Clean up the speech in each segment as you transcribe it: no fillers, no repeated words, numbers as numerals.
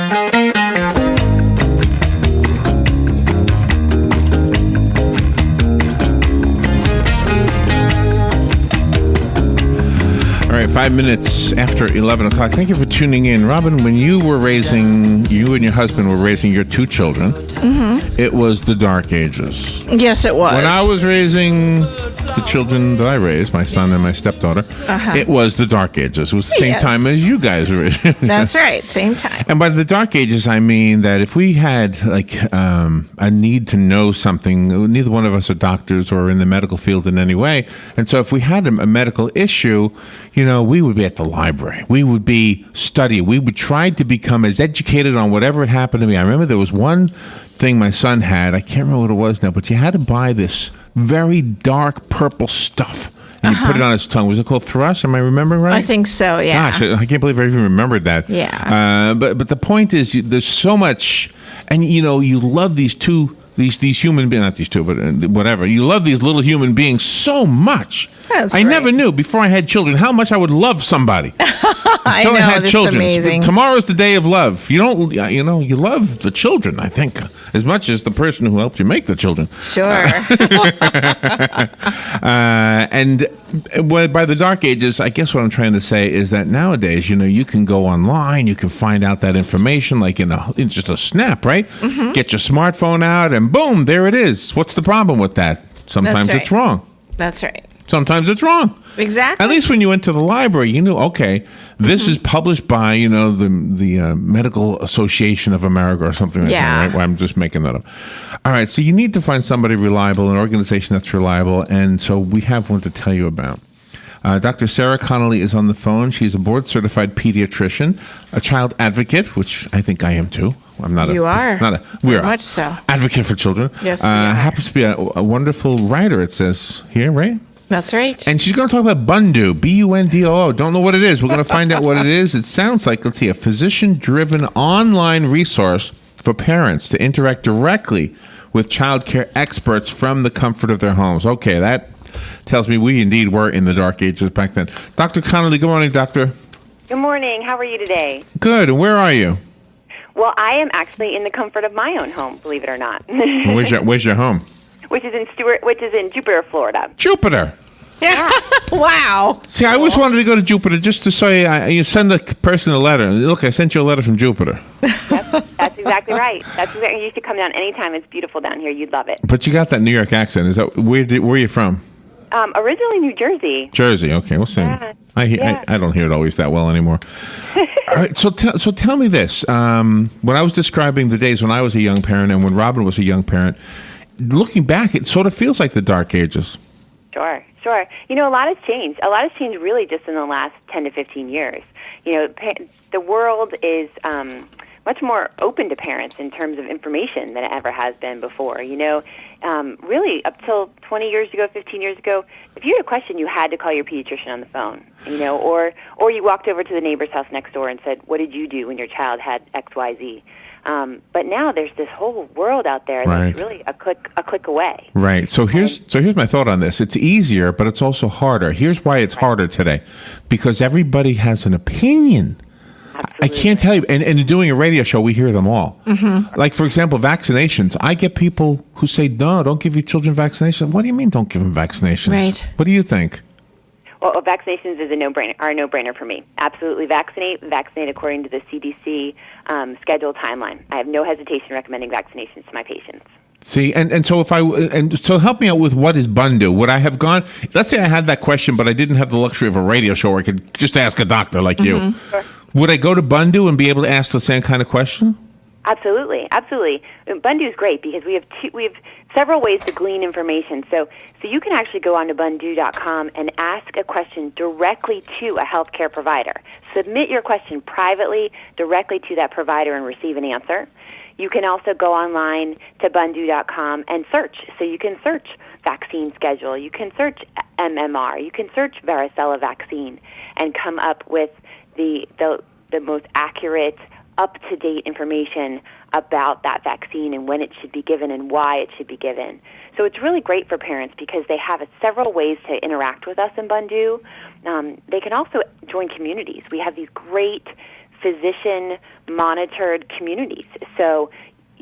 All right, 5 minutes after 11 o'clock. Thank you for tuning in. Robin, when you and your husband were raising your two children, it was the dark ages. Yes, it was. When I was raising the children that I raised, my son and my stepdaughter, it was the dark ages. It was the same time as you guys were raising. That's right, same time. And by the dark ages, I mean that if we had a need to know something, neither one of us are doctors or in the medical field in any way. And so if we had a medical issue, we would be at the library. We would be studying. We would try to become as educated on whatever had happened to me. I remember there was one thing my son had. I can't remember what it was now, but you had to buy this very dark purple stuff. And you put it on his tongue. Was it called thrush? Am I remembering right? I think so, yeah. Gosh, I can't believe I even remembered that. Yeah. But the point is, there's so much, and you love these human beings, not these two, but whatever. You love these little human beings so much. That's I right. never knew before I had children how much I would love somebody. I know, I had that's children. amazing. Tomorrow's the day of love. You love the children, I think, as much as the person who helped you make the children. Sure. And by the dark ages, I guess what I'm trying to say is that nowadays, you can go online, you can find out that information like in just a snap, right? Mm-hmm. Get your smartphone out and boom, there it is. What's the problem with that? Sometimes it's wrong. That's right. Sometimes it's wrong. Exactly. At least when you went to the library, you knew, okay, this is published by, the Medical Association of America or something like that, right? Well, I'm just making that up. All right, so you need to find somebody reliable, an organization that's reliable, and so we have one to tell you about. Dr. Sara Connolly is on the phone. She's a board-certified pediatrician, a child advocate, which I think I am too. We're much so. Advocate for children. Yes, we are. Happens to be a wonderful writer, it says here, right? That's right. And she's going to talk about Bundoo, B-U-N-D-O-O. Don't know what it is. We're going to find out what it is. It sounds like, let's see, a physician-driven online resource for parents to interact directly with child care experts from the comfort of their homes. Okay, that tells me we indeed were in the dark ages back then. Dr. Connolly, good morning, doctor. Good morning. How are you today? Good. And where are you? Well, I am actually in the comfort of my own home, believe it or not. Where's your home? Which is in Jupiter, Florida. Jupiter. Yeah. Wow. See, I always wanted to go to Jupiter just to say you send a person a letter. Look, I sent you a letter from Jupiter. That's exactly right. You should come down anytime. It's beautiful down here. You'd love it. But you got that New York accent. Is that where are you from? Originally New Jersey. Jersey. Okay, we'll see. Yeah. I don't hear it always that well anymore. All right. So tell me this. When I was describing the days when I was a young parent and when Robin was a young parent, looking back, it sort of feels like the dark ages. Sure. A lot has changed. A lot has changed really just in the last 10 to 15 years. The world is much more open to parents in terms of information than it ever has been before. Really up till 20 years ago, 15 years ago, if you had a question, you had to call your pediatrician on the phone, or you walked over to the neighbor's house next door and said, what did you do when your child had XYZ? But now there's this whole world out there that's really a click away. Right. So here's my thought on this. It's easier, but it's also harder. Here's why it's harder today. Because everybody has an opinion. Absolutely. I can't tell you. And doing a radio show, we hear them all. Mm-hmm. Like, for example, vaccinations. I get people who say, no, don't give your children vaccinations. What do you mean don't give them vaccinations? Right. What do you think? Well, vaccinations is a no-brainer for me. Absolutely vaccinate according to the CDC schedule timeline. I have no hesitation recommending vaccinations to my patients. See, and so so help me out with what is Bundoo. Would I have gone? Let's say I had that question, but I didn't have the luxury of a radio show where I could just ask a doctor like you. Sure. Would I go to Bundoo and be able to ask the same kind of question? Absolutely. Bundoo is great because we have several ways to glean information. So you can actually go on to Bundoo.com and ask a question directly to a healthcare provider. Submit your question privately directly to that provider and receive an answer. You can also go online to Bundoo.com and search. So you can search vaccine schedule. You can search MMR. You can search varicella vaccine and come up with the most accurate, up-to-date information about that vaccine and when it should be given and why it should be given. So it's really great for parents because they have several ways to interact with us in Bundoo. They can also join communities. We have these great physician-monitored communities. So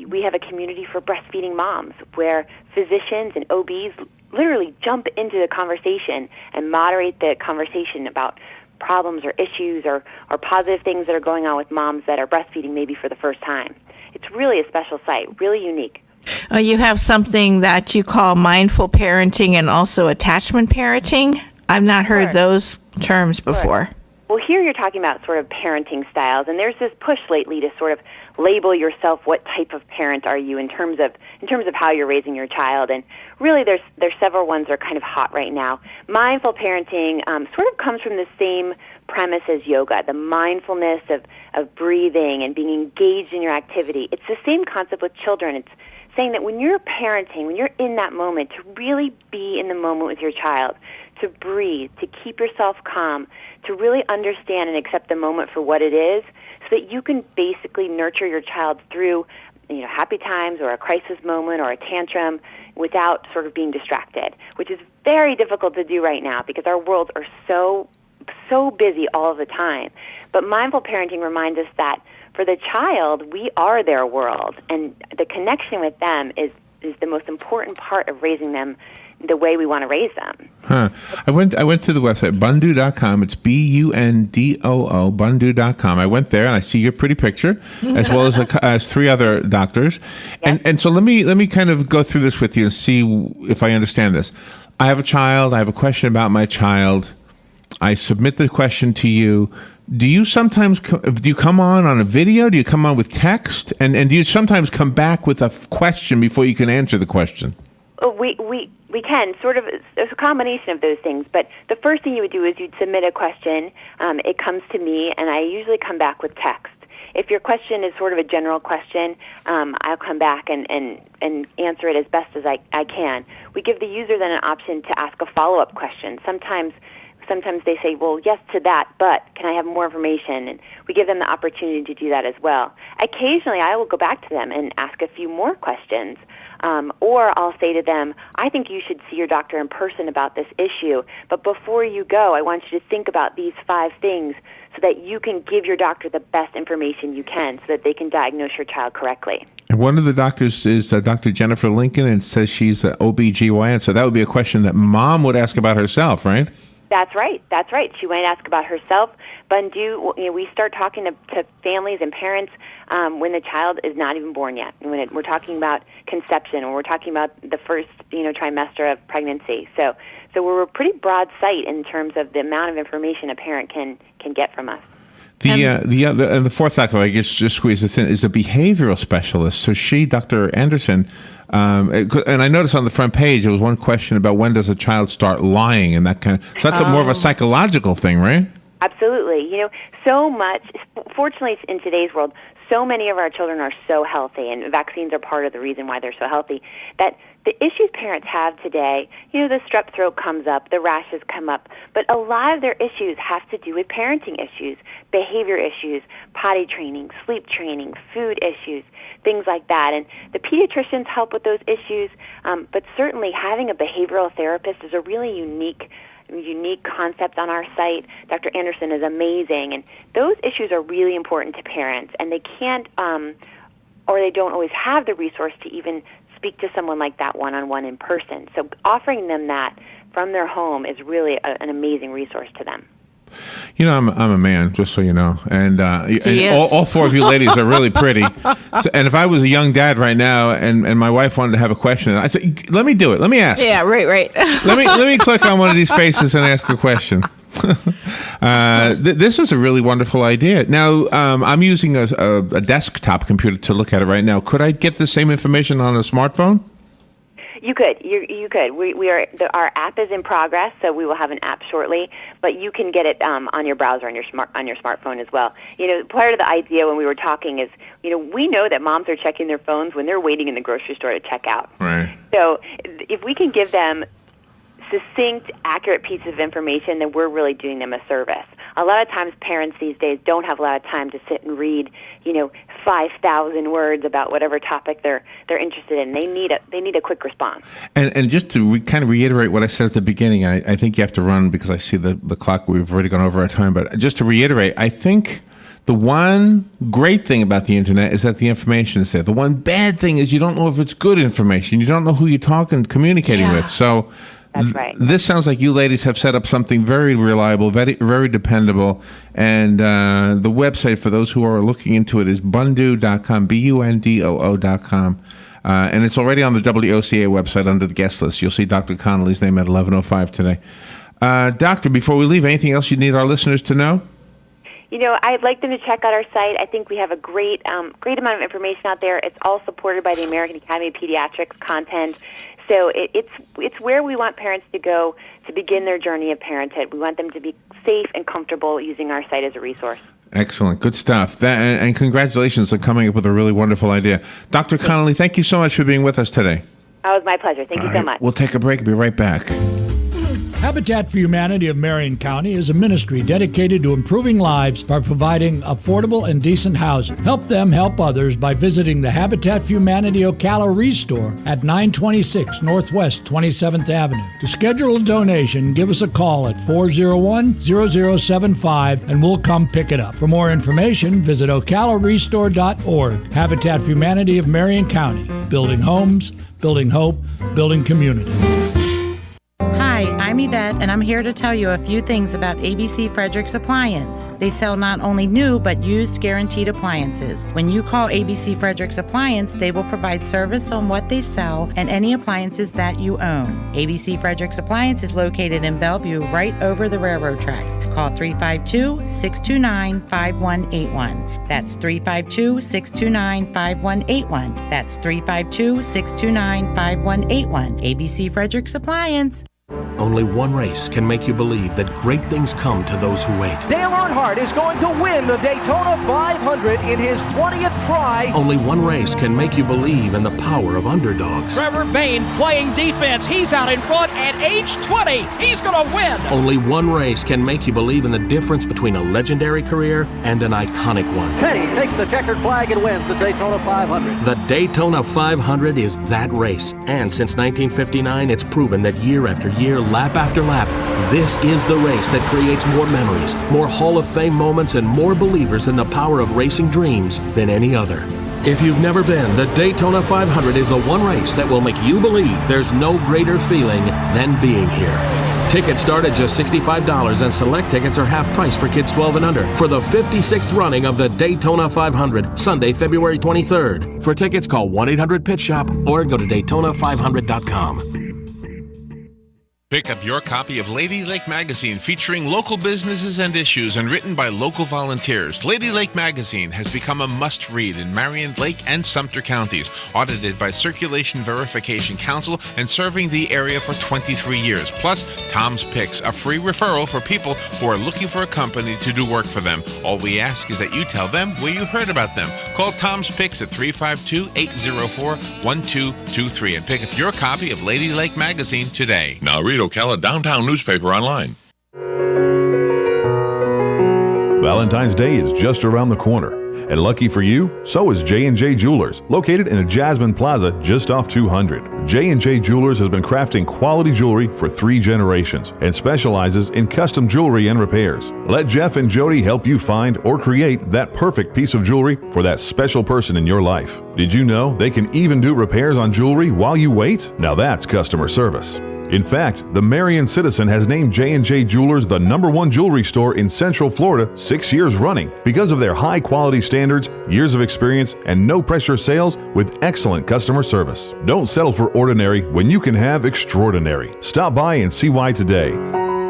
we have a community for breastfeeding moms where physicians and OBs literally jump into the conversation and moderate the conversation about problems or issues or positive things that are going on with moms that are breastfeeding maybe for the first time. It's really a special site, really unique. You have something that you call mindful parenting and also attachment parenting. I've not heard those terms before. Well, here you're talking about sort of parenting styles, and there's this push lately to sort of label yourself what type of parent are you in terms of how you're raising your child. And really, there's several ones that are kind of hot right now. Mindful parenting sort of comes from the same premise as yoga, the mindfulness of breathing and being engaged in your activity. It's the same concept with children. It's saying that when you're parenting, when you're in that moment, to really be in the moment with your child, to breathe, to keep yourself calm, to really understand and accept the moment for what it is, so that you can basically nurture your child through, happy times or a crisis moment or a tantrum without sort of being distracted, which is very difficult to do right now because our worlds are so busy all the time. But mindful parenting reminds us that for the child, we are their world, and the connection with them is the most important part of raising them the way we want to raise them. I went to the website, bundu.com. It's BUNDOO, bundu.com. I went there and I see your pretty picture, as well as three other doctors. Yes. And so let me kind of go through this with you and see if I understand this. I have a child. I have a question about my child. I submit the question to you. Do you sometimes come on a video? Do you come on with text? And do you sometimes come back with a question before you can answer the question? We can, sort of, there's a combination of those things, but the first thing you would do is you'd submit a question, it comes to me, and I usually come back with text. If your question is sort of a general question, I'll come back and answer it as best as I can. We give the user then an option to ask a follow-up question. Sometimes they say, well, yes to that, but can I have more information? And we give them the opportunity to do that as well. Occasionally, I will go back to them and ask a few more questions. Or I'll say to them, I think you should see your doctor in person about this issue, but before you go, I want you to think about these 5 things so that you can give your doctor the best information you can so that they can diagnose your child correctly. And one of the doctors is Dr. Jennifer Lincoln, and says she's an OBGYN, so that would be a question that mom would ask about herself, right? That's right. She might ask about herself. Bundu, we start talking to families and parents when the child is not even born yet. When we're talking about conception, when we're talking about the first trimester of pregnancy. So we're a pretty broad site in terms of the amount of information a parent can get from us. The fourth doctor, I guess, just squeeze this in, is a behavioral specialist. So she, Dr. Anderson, and I noticed on the front page there was one question about when does a child start lying and that kind of. So that's more of a psychological thing, right? Absolutely. So much. Fortunately, in today's world, so many of our children are so healthy, and vaccines are part of the reason why they're so healthy, that the issues parents have today, the strep throat comes up, the rashes come up, but a lot of their issues have to do with parenting issues, behavior issues, potty training, sleep training, food issues, things like that. And the pediatricians help with those issues, but certainly having a behavioral therapist is a really unique concept on our site. Dr. Anderson is amazing, and those issues are really important to parents, and they can't or they don't always have the resource to even speak to someone like that one-on-one in person. So offering them that from their home is really an amazing resource to them. I'm a man, just so you know, and all 4 of you ladies are really pretty. So, and if I was a young dad right now, and my wife wanted to have a question, I said, "Let me do it. Let me ask." Yeah, right. let me click on one of these faces and ask a question. This is a really wonderful idea. Now, I'm using a desktop computer to look at it right now. Could I get the same information on a smartphone? You could. You could. Our app is in progress, so we will have an app shortly. But you can get it on your browser on your smartphone as well. Part of the idea when we were talking is, we know that moms are checking their phones when they're waiting in the grocery store to check out. Right. So if we can give them succinct, accurate pieces of information, then we're really doing them a service. A lot of times parents these days don't have a lot of time to sit and read, 5,000 words about whatever topic they're interested in. They need a quick response. And just to kind of reiterate what I said at the beginning, I think you have to run because I see the clock. We've already gone over our time. But just to reiterate, I think The one great thing about the internet is that the information is there. The one bad thing is you don't know if it's good information. You don't know who you're communicating with. So That's right. This sounds like you ladies have set up something very reliable, very, very dependable. And the website, for those who are looking into it, is bundoo.com, BUNDOO.com. And it's already on the WOCA website under the guest list. You'll see Dr. Connolly's name at 11:05 today. Doctor, before we leave, anything else you need our listeners to know? I'd like them to check out our site. I think we have a great amount of information out there. It's all supported by the American Academy of Pediatrics content. So it's where we want parents to go to begin their journey of parenthood. We want them to be safe and comfortable using our site as a resource. Excellent. Good stuff. And congratulations on coming up with a really wonderful idea. Dr. Connolly, thank you so much for being with us today. Oh, it was my pleasure. Thank you so much. We'll take a break and be right back. Habitat for Humanity of Marion County is a ministry dedicated to improving lives by providing affordable and decent housing. Help them help others by visiting the Habitat for Humanity Ocala Restore at 926 Northwest 27th Avenue. To schedule a donation, give us a call at 401-0075 and we'll come pick it up. For more information, visit ocalarestore.org. Habitat for Humanity of Marion County. Building homes, building hope, building community. Hi, I'm Yvette, and I'm here to tell you a few things about ABC Frederick's Appliance. They sell not only new, but used guaranteed appliances. When you call ABC Frederick's Appliance, they will provide service on what they sell and any appliances that you own. ABC Frederick's Appliance is located in Bellevue, right over the railroad tracks. Call 352-629-5181. That's 352-629-5181. That's 352-629-5181. ABC Frederick's Appliance. Only one race can make you believe that great things come to those who wait. Dale Earnhardt is going to win the Daytona 500 in his 20th try. Only one race can make you believe in the power of underdogs. Trevor Bayne playing defense. He's out in front at age 20. He's going to win. Only one race can make you believe in the difference between a legendary career and an iconic one. Petty takes the checkered flag and wins the Daytona 500. The Daytona 500 is that race. And since 1959, it's proven that year after year, lap after lap, this is the race that creates more memories, more Hall of Fame moments, and more believers in the power of racing dreams than any other. If you've never been, the Daytona 500 is the one race that will make you believe there's no greater feeling than being here. Tickets start at just $65 and select tickets are half price for kids 12 and under for the 56th running of the Daytona 500, Sunday, February 23rd. For tickets, call 1-800-PIT-SHOP or go to Daytona500.com. Pick up your copy of Lady Lake Magazine, featuring local businesses and issues and written by local volunteers. Lady Lake Magazine has become a must-read in Marion, Lake, and Sumter counties, audited by Circulation Verification Council and serving the area for 23 years. Plus, Tom's Picks, a free referral for people who are looking for a company to do work for them. All we ask is that you tell them where you heard about them. Call Tom's Picks at 352-804-1223 and pick up your copy of Lady Lake Magazine today. Now read Ocala Downtown newspaper online. Valentine's Day is just around the corner. And lucky for you, so is J&J Jewelers, located in the Jasmine Plaza just off 200. J&J Jewelers has been crafting quality jewelry for 3 generations and specializes in custom jewelry and repairs. Let Jeff and Jody help you find or create that perfect piece of jewelry for that special person in your life. Did you know they can even do repairs on jewelry while you wait? Now that's customer service. In fact, the Marion Citizen has named J&J Jewelers the #1 jewelry store in Central Florida 6 years running because of their high-quality standards, years of experience, and no-pressure sales with excellent customer service. Don't settle for ordinary when you can have extraordinary. Stop by and see why today.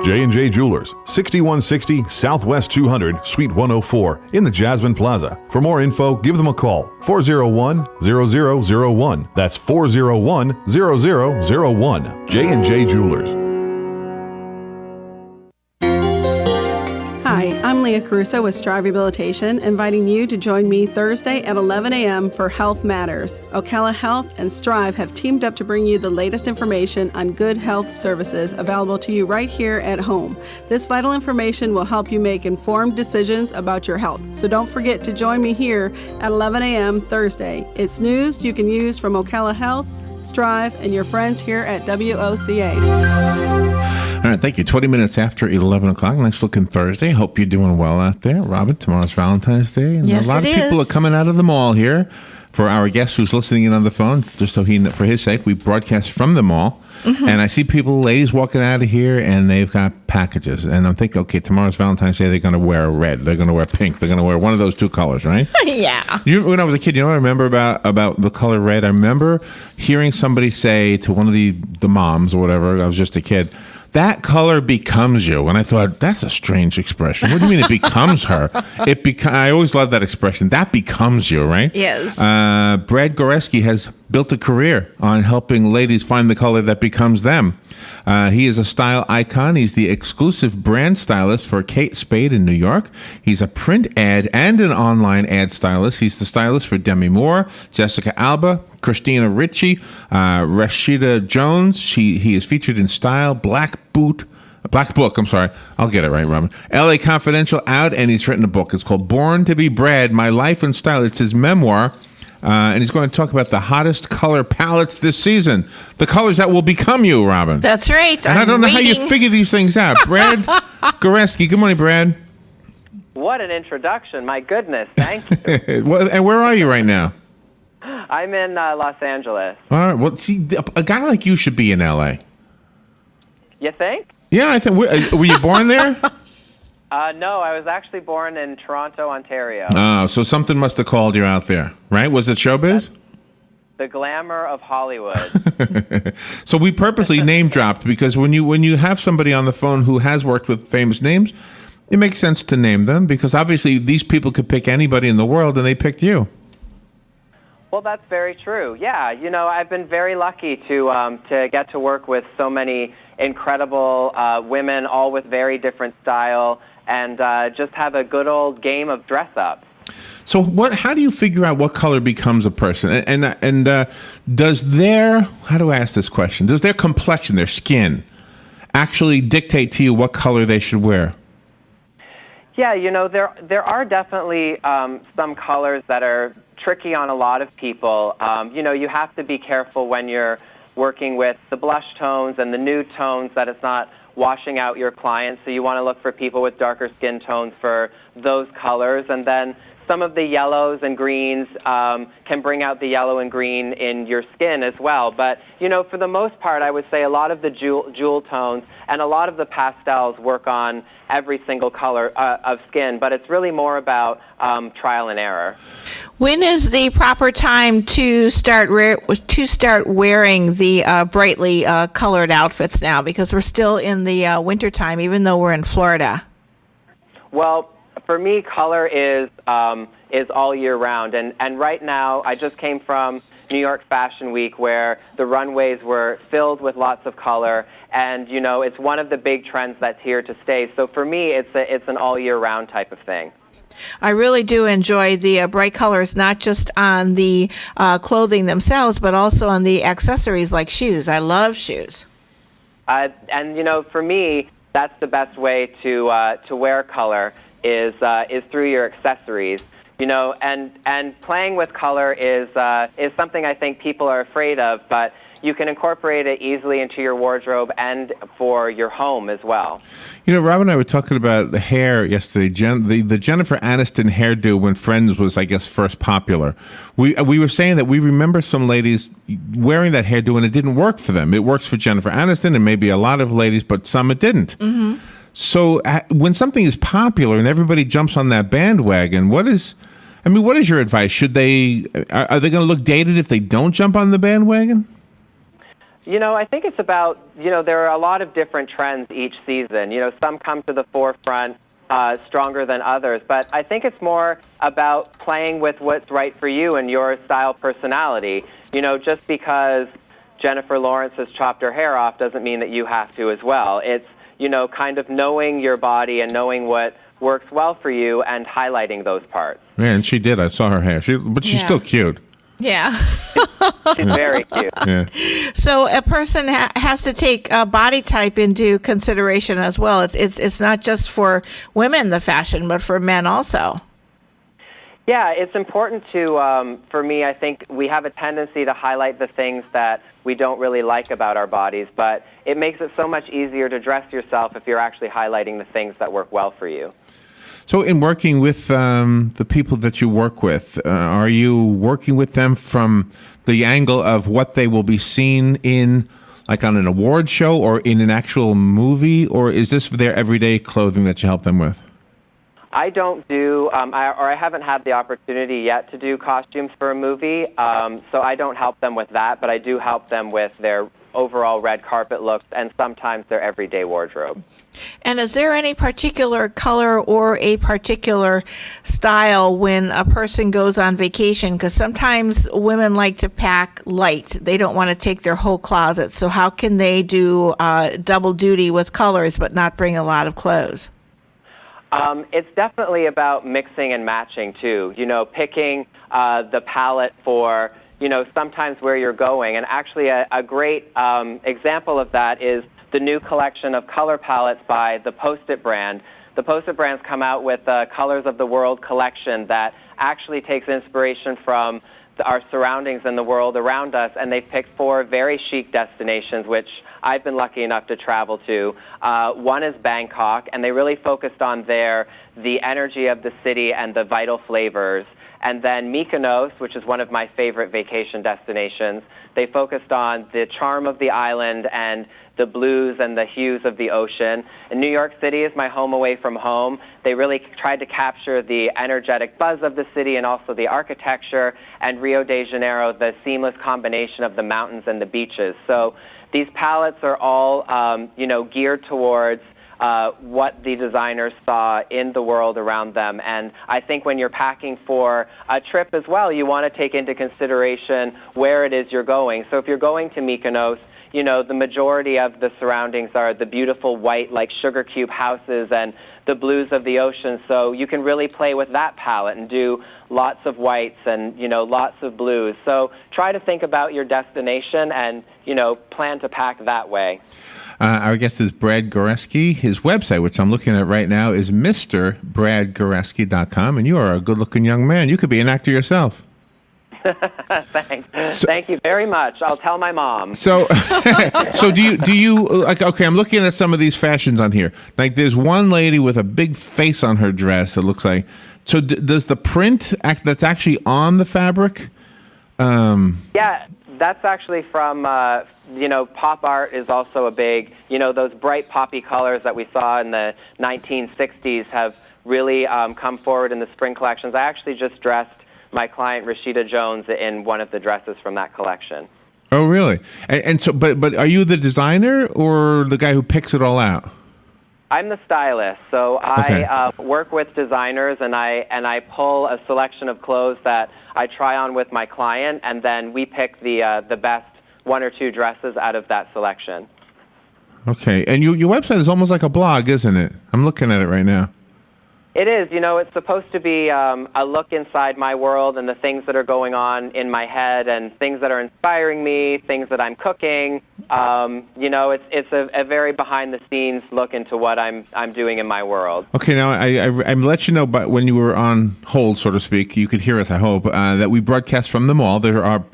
J&J Jewelers, 6160 Southwest 200, Suite 104 in the Jasmine Plaza. For more info, give them a call, 401-0001. That's 401-0001. J&J Jewelers. Hi, I'm Leah Caruso with Strive Rehabilitation, inviting you to join me Thursday at 11 a.m. for Health Matters. Ocala Health and Strive have teamed up to bring you the latest information on good health services available to you right here at home. This vital information will help you make informed decisions about your health. So don't forget to join me here at 11 a.m. Thursday. It's news you can use from Ocala Health, Strive, and your friends here at WOCA. All right, thank you. 20 minutes after 11 o'clock. Nice looking Thursday. Hope you're doing well out there. Robin, tomorrow's Valentine's Day. And Yes, a lot it of people is. are coming out of the mall here. For our guest who's listening in on the phone, just so for his sake, we broadcast from the mall. Mm-hmm. And I see ladies walking out of here, and they've got packages. And I'm thinking, okay, tomorrow's Valentine's Day. They're going to wear red. They're going to wear pink. They're going to wear one of those two colors, right? Yeah. When I was a kid, you know what I remember about the color red? I remember hearing somebody say to one of the moms or whatever, I was just a kid, that color becomes you. And I thought, that's a strange expression. What do you mean it becomes her? I always love that expression. That becomes you, right? Yes. Brad Goreski has built a career on helping ladies find the color that becomes them. He is a style icon. He's the exclusive brand stylist for Kate Spade in New York. He's a print ad and an online ad stylist. He's the stylist for Demi Moore, Jessica Alba, Christina Ricci, Rashida Jones. He is featured in Style, Black Book. I'll get it right, Robin. LA Confidential out, and he's written a book. It's called Born to be Brad, My Life in Style. It's his memoir. And he's going to talk about the hottest color palettes this season. The colors that will become you, Robin. That's right. And I don't know how you figure these things out. Brad Goreski. Good morning, Brad. What an introduction. My goodness. Thank you. And where are you right now? I'm in Los Angeles. All right. Well, see, a guy like you should be in L.A. You think? Yeah, I think. Were you born there? No, I was actually born in Toronto, Ontario. Oh, so something must have called you out there, right? Was it showbiz? The glamour of Hollywood. So we purposely name dropped because when you have somebody on the phone who has worked with famous names, it makes sense to name them because obviously these people could pick anybody in the world and they picked you. Well, that's very true. Yeah, I've been very lucky to get to work with so many incredible women, all with very different style, and just have a good old game of dress up. So how do you figure out what color becomes a person? And does how do I ask this question? Does their complexion, their skin, actually dictate to you what color they should wear? Yeah, there are definitely some colors that are tricky on a lot of people. You have to be careful when you're working with the blush tones and the nude tones that it's not washing out your clients. So you want to look for people with darker skin tones for those colors. And then some of the yellows and greens can bring out the yellow and green in your skin as well. But, for the most part, I would say a lot of the jewel tones and a lot of the pastels work on every single color of skin. But it's really more about trial and error. When is the proper time to start wearing the brightly colored outfits now? Because we're still in the wintertime, even though we're in Florida. Well, for me, color is all year round, and right now I just came from New York Fashion Week where the runways were filled with lots of color, and it's one of the big trends that's here to stay. So for me, it's an all year round type of thing. I really do enjoy the bright colors, not just on the clothing themselves, but also on the accessories like shoes. I love shoes. And for me, that's the best way to wear color is through your accessories. And playing with color is something I think people are afraid of, but you can incorporate it easily into your wardrobe and for your home as well. Rob and I were talking about the hair yesterday. The Jennifer Aniston hairdo when Friends was, I guess, first popular. We were saying that we remember some ladies wearing that hairdo and it didn't work for them. It works for Jennifer Aniston and maybe a lot of ladies, but some it didn't. Mm-hmm. So when something is popular and everybody jumps on that bandwagon, what is your advice? Are they going to look dated if they don't jump on the bandwagon? I think it's about, there are a lot of different trends each season. Some come to the forefront stronger than others. But I think it's more about playing with what's right for you and your style personality. Just because Jennifer Lawrence has chopped her hair off doesn't mean that you have to as well. It's, kind of knowing your body and knowing what works well for you and highlighting those parts. Yeah, and she did. I saw her hair. But she's still cute. Yeah. She's very cute. Yeah. So a person has to take body type into consideration as well. It's not just for women, the fashion, but for men also. Yeah, it's important to, for me, I think we have a tendency to highlight the things that we don't really like about our bodies, but it makes it so much easier to dress yourself if you're actually highlighting the things that work well for you. So in working with the people that you work with, are you working with them from the angle of what they will be seen in, like on an award show or in an actual movie, or is this their everyday clothing that you help them with? I don't do, I haven't had the opportunity yet to do costumes for a movie, so I don't help them with that, but I do help them with their overall red carpet looks and sometimes their everyday wardrobe. And is there any particular color or a particular style when a person goes on vacation? Because sometimes women like to pack light. They don't want to take their whole closet. So how can they do double duty with colors but not bring a lot of clothes? It's definitely about mixing and matching, too. You know, picking the palette for, you know, sometimes where you're going. And actually a great example of that is the new collection of color palettes by the Post-it brand. The Post-it brand's come out with the Colors of the World collection that actually takes inspiration from our surroundings and the world around us, and they've picked 4 very chic destinations, which I've been lucky enough to travel to. One is Bangkok, and they really focused on the energy of the city and the vital flavors. And then Mykonos, which is one of my favorite vacation destinations, they focused on the charm of the island and the blues and the hues of the ocean. And New York City is my home away from home. They really tried to capture the energetic buzz of the city and also the architecture, and Rio de Janeiro, the seamless combination of the mountains and the beaches. So these palettes are all, you know, geared towards what the designers saw in the world around them. And I think when you're packing for a trip as well, you want to take into consideration where it is you're going. So if you're going to Mykonos, you know, the majority of the surroundings are the beautiful white, like sugar cube houses and the blues of the ocean. So you can really play with that palette and do lots of whites and, you know, lots of blues. So try to think about your destination and, you know, plan to pack that way. Our guest is Brad Goreski. His website, which I'm looking at right now, is MrBradGoreski.com, and you are a good-looking young man. You could be an actor yourself. Thanks. Thank you very much. I'll tell my mom. So, so do you like? Okay, I'm looking at some of these fashions on here. Like, there's one lady with a big face on her dress. It looks like. So, does the print that's actually on the fabric? Yeah, that's actually from. You know, pop art is also a big. You know, those bright poppy colors that we saw in the 1960s have really come forward in the spring collections. I actually just dressed my client Rashida Jones in one of the dresses from that collection. Oh, really? And so, but are you the designer or the guy who picks it all out? I'm the stylist, so I work with designers, and I pull a selection of clothes that I try on with my client, and then we pick the best 1 or 2 dresses out of that selection. Okay, and your website is almost like a blog, isn't it? I'm looking at it right now. It is. You know, it's supposed to be a look inside my world and the things that are going on in my head and things that are inspiring me, things that I'm cooking. You know, it's a very behind-the-scenes look into what I'm doing in my world. Okay, now I'm let you know, but when you were on hold, so to speak, you could hear us, I hope, that we broadcast from the mall. There are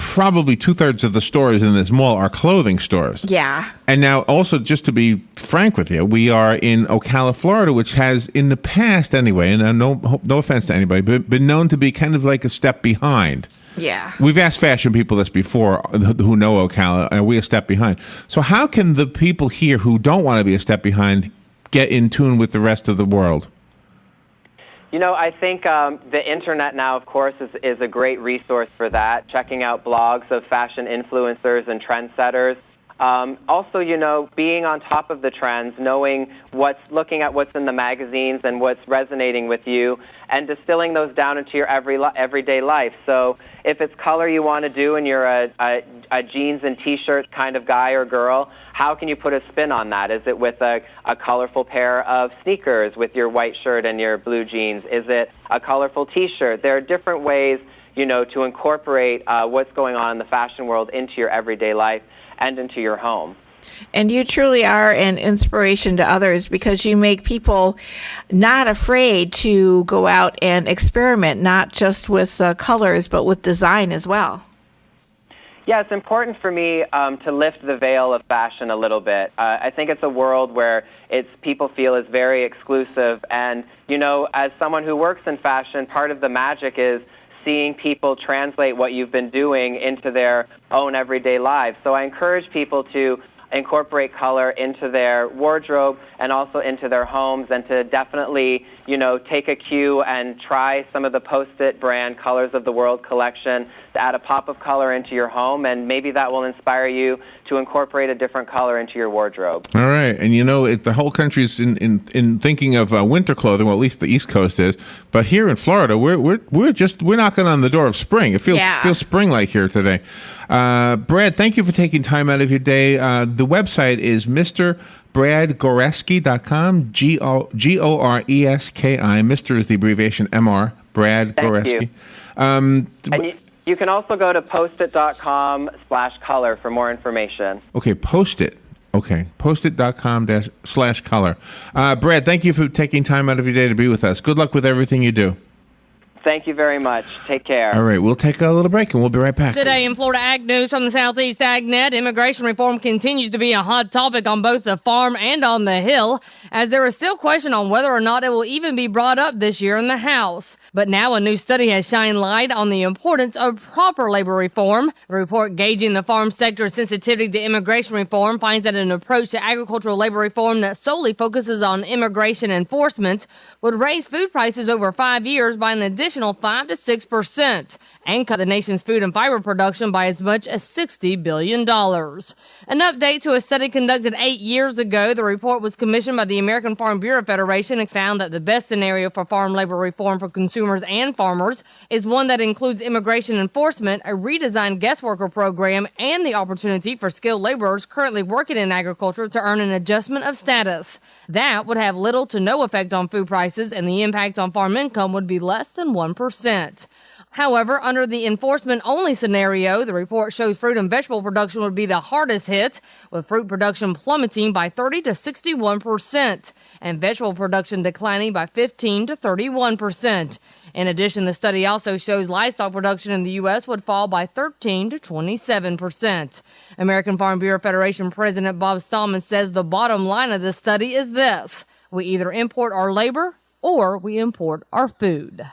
probably 2/3 of the stores in this mall are clothing stores. Yeah. And now also, just to be frank with you, we are in Ocala, Florida, which has in the past anyway, and no offense to anybody, but been known to be kind of like a step behind. Yeah. We've asked fashion people this before who know Ocala, are we a step behind? So how can the people here who don't want to be a step behind get in tune with the rest of the world? You know, I think the internet now, of course, is a great resource for that, checking out blogs of fashion influencers and trendsetters. Also, you know, being on top of the trends, looking at what's in the magazines and what's resonating with you, and distilling those down into your everyday life. So if it's color you want to do and you're a jeans and T-shirt kind of guy or girl, how can you put a spin on that? Is it with a colorful pair of sneakers with your white shirt and your blue jeans? Is it a colorful T-shirt? There are different ways, you know, to incorporate what's going on in the fashion world into your everyday life and into your home. And you truly are an inspiration to others because you make people not afraid to go out and experiment, not just with colors, but with design as well. Yeah, it's important for me to lift the veil of fashion a little bit. I think it's a world where people feel is very exclusive. And, as someone who works in fashion, part of the magic is seeing people translate what you've been doing into their own everyday lives. So I encourage people to incorporate color into their wardrobe and also into their homes, and to definitely, take a cue and try some of the Post-it brand Colors of the World collection to add a pop of color into your home, and maybe that will inspire you to incorporate a different color into your wardrobe. All right. And the whole country's in thinking of winter clothing, well, at least the East Coast is, but here in Florida, we're knocking on the door of spring. It feels spring-like here today. Brad, thank you for taking time out of your day. The website is MrBradGoreski.com, Goreski. Mr. is the abbreviation MR, Brad Goreski. And you can also go to postit.com/color for more information. Okay, Post-it. Okay, postit.com/color. Brad, thank you for taking time out of your day to be with us. Good luck with everything you do. Thank you very much. Take care. All right, we'll take a little break and we'll be right back. Today in Florida Ag News from the Southeast AgNet, immigration reform continues to be a hot topic on both the farm and on the Hill, as there is still question on whether or not it will even be brought up this year in the House. But now a new study has shined light on the importance of proper labor reform. The report gauging the farm sector's sensitivity to immigration reform finds that an approach to agricultural labor reform that solely focuses on immigration enforcement would raise food prices over 5 years by an additional 5 to 6% and cut the nation's food and fiber production by as much as $60 billion. An update to a study conducted 8 years ago. The report was commissioned by the American Farm Bureau Federation and found that the best scenario for farm labor reform for consumers and farmers is one that includes immigration enforcement, a redesigned guest worker program, and the opportunity for skilled laborers currently working in agriculture to earn an adjustment of status. That would have little to no effect on food prices, and the impact on farm income would be less than 1%. However, under the enforcement-only scenario, the report shows fruit and vegetable production would be the hardest hit, with fruit production plummeting by 30 to 61% and vegetable production declining by 15 to 31%. In addition, the study also shows livestock production in the U.S. would fall by 13 to 27%. American Farm Bureau Federation President Bob Stallman says the bottom line of this study is this: we either import our labor or we import our food.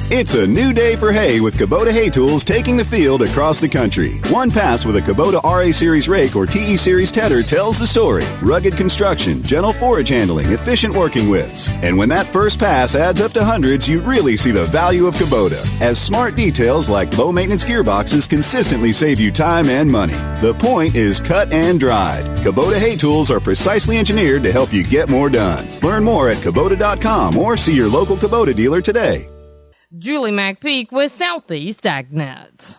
It's a new day for hay with Kubota Hay Tools taking the field across the country. One pass with a Kubota RA Series rake or TE Series tedder tells the story. Rugged construction, gentle forage handling, efficient working widths. And when that first pass adds up to hundreds, you really see the value of Kubota, as smart details like low-maintenance gearboxes consistently save you time and money. The point is cut and dried. Kubota Hay Tools are precisely engineered to help you get more done. Learn more at Kubota.com or see your local Kubota dealer today. Julie McPeak with Southeast AgNet.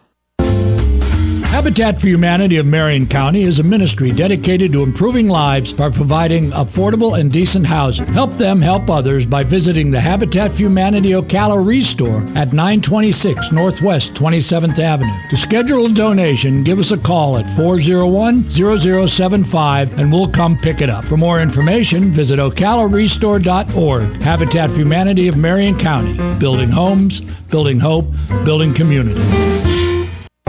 Habitat for Humanity of Marion County is a ministry dedicated to improving lives by providing affordable and decent housing. Help them help others by visiting the Habitat for Humanity Ocala Restore at 926 Northwest 27th Avenue. To schedule a donation, give us a call at 401-0075 and we'll come pick it up. For more information, visit ocalarestore.org. Habitat for Humanity of Marion County. Building homes, building hope, building community.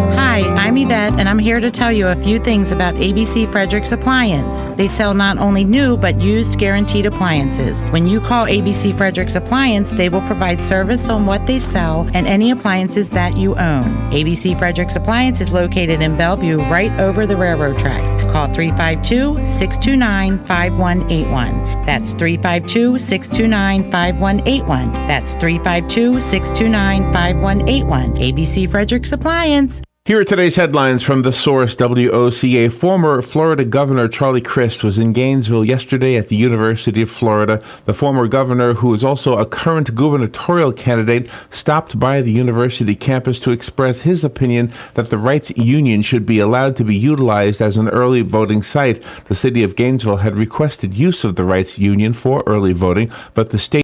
Hi, I'm Yvette, and I'm here to tell you a few things about ABC Fredericks Appliance. They sell not only new, but used guaranteed appliances. When you call ABC Fredericks Appliance, they will provide service on what they sell and any appliances that you own. ABC Fredericks Appliance is located in Bellevue, right over the railroad tracks. Call 352-629-5181. That's 352-629-5181. That's 352-629-5181. ABC Fredericks Appliance. Here are today's headlines from The Source, WOCA. Former Florida Governor Charlie Crist was in Gainesville yesterday at the University of Florida. The former governor, who is also a current gubernatorial candidate, stopped by the university campus to express his opinion that the Rights Union should be allowed to be utilized as an early voting site. The city of Gainesville had requested use of the Rights Union for early voting, but the state